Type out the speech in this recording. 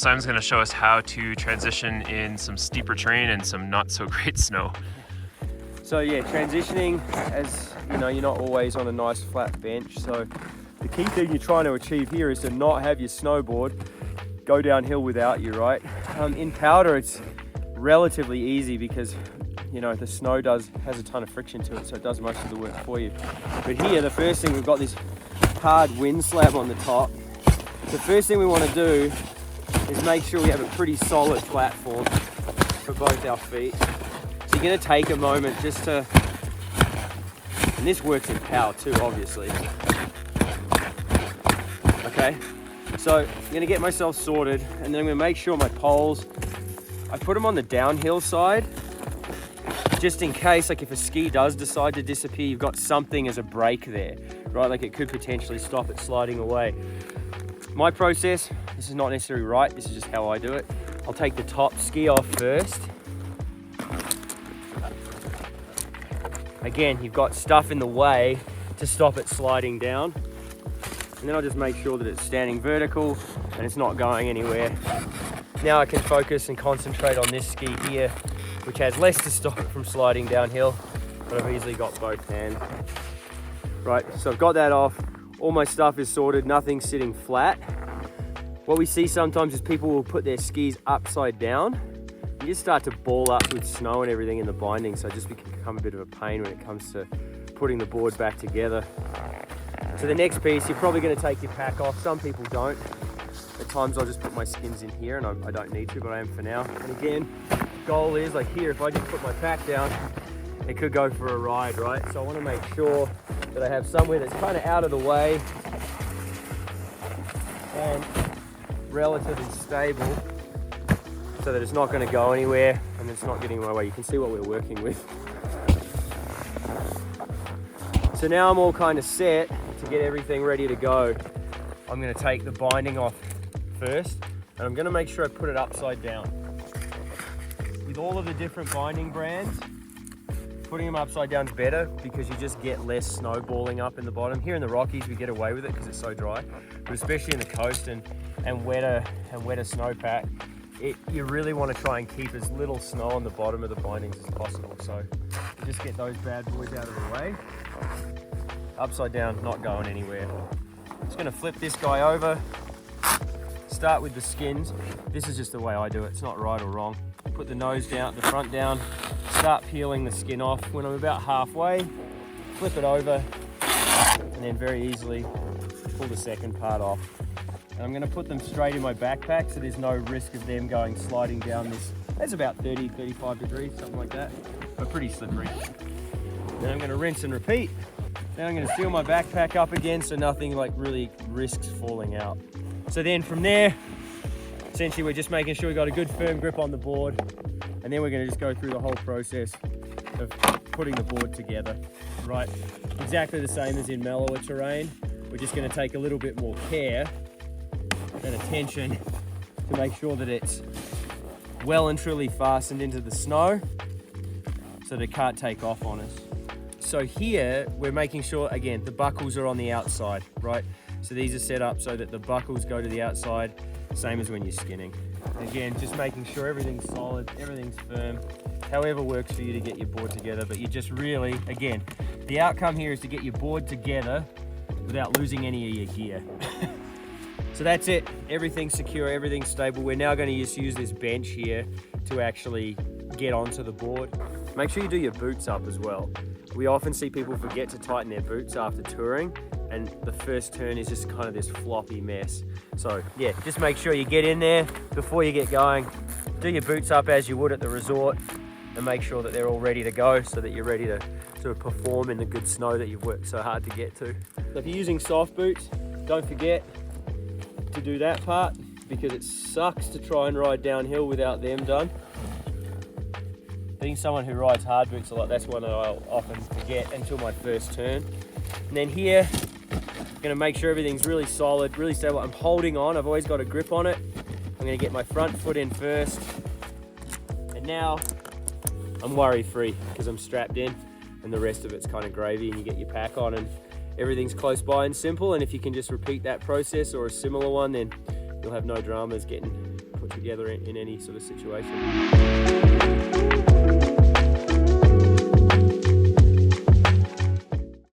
Simon's going to show us how to transition in some steeper terrain and some not so great snow. So yeah, transitioning, as you know, you're not always on a nice flat bench. So the key thing you're trying to achieve here is to not have your snowboard go downhill without you, right? In powder, it's relatively easy because you know the snow has a ton of friction to it, so it does most of the work for you. But here, the first thing, we've got this hard wind slab on the top. The first thing we want to do is make sure we have a pretty solid platform for both our feet. So you're going to take a moment just to, and this works in power too, obviously. Okay, so I'm going to get myself sorted, and then I'm going to make sure my poles, I put them on the downhill side, just in case, like if a ski does decide to disappear, you've got something as a brake there, right? Like it could potentially stop it sliding away. My process, this is not necessarily right, this is just how I do it. I'll take the top ski off first. Again, you've got stuff in the way to stop it sliding down. And then I'll just make sure that it's standing vertical and it's not going anywhere. Now I can focus and concentrate on this ski here, which has less to stop it from sliding downhill, but I've easily got both hands. Right, so I've got that off. All my stuff is sorted, nothing's sitting flat. What we see sometimes is people will put their skis upside down. You just start to ball up with snow and everything in the binding, so it just become a bit of a pain when it comes to putting the board back together. So the next piece, you're probably going to take your pack off. Some people don't. At times I'll just put my skins in here, and I don't need to, but I am for now. And again, goal is, like here, if I just put my pack down, it could go for a ride, right? So I want to make sure that I have somewhere that's kind of out of the way and relatively stable, so that it's not going to go anywhere and it's not getting in my way. You can see what we're working with. So now I'm all kind of set to get everything ready to go. I'm going to take the binding off first, and I'm going to make sure I put it upside down. With all of the different binding brands, putting them upside down is better because you just get less snowballing up in the bottom. Here in the Rockies, we get away with it because it's so dry, but especially in the coast and wetter snowpack, you really want to try and keep as little snow on the bottom of the bindings as possible. So just get those bad boys out of the way. Upside down, not going anywhere. Just going to flip this guy over. Start with the skins. This is just the way I do it. It's not right or wrong. Put the nose down, the front down. Start peeling the skin off. When I'm about halfway, flip it over, and then very easily pull the second part off. And I'm going to put them straight in my backpack, so there's no risk of them sliding down this. It's about 30, 35 degrees, something like that, but pretty slippery. Then I'm going to rinse and repeat. Then I'm going to seal my backpack up again, so nothing like really risks falling out. So then from there, essentially we're just making sure we got a good firm grip on the board, and then we're going to just go through the whole process of putting the board together, right? Exactly the same as in mellower terrain. We're just going to take a little bit more care and attention to make sure that it's well and truly fastened into the snow so that it can't take off on us. So here we're making sure, again, the buckles are on the outside, right? So these are set up so that the buckles go to the outside, same as when you're skinning. Again, just making sure everything's solid, everything's firm, however works for you to get your board together. But you just really, again, the outcome here is to get your board together without losing any of your gear. So that's it, everything's secure, everything's stable. We're now going to just use this bench here to actually get onto the board. Make sure you do your boots up as well. We often see people forget to tighten their boots after touring, and the first turn is just kind of this floppy mess. So yeah, just make sure you get in there before you get going. Do your boots up as you would at the resort, and make sure that they're all ready to go so that you're ready to sort of perform in the good snow that you've worked so hard to get to. So if you're using soft boots, don't forget to do that part, because it sucks to try and ride downhill without them done. Being someone who rides hard boots a lot, that's one that I'll often forget until my first turn. And then here, I'm gonna make sure everything's really solid, really stable. I'm holding on, I've always got a grip on it. I'm gonna get my front foot in first. And now I'm worry free because I'm strapped in, and the rest of it's kind of gravy, and you get your pack on and everything's close by and simple. And if you can just repeat that process or a similar one, then you'll have no dramas getting together in any sort of situation.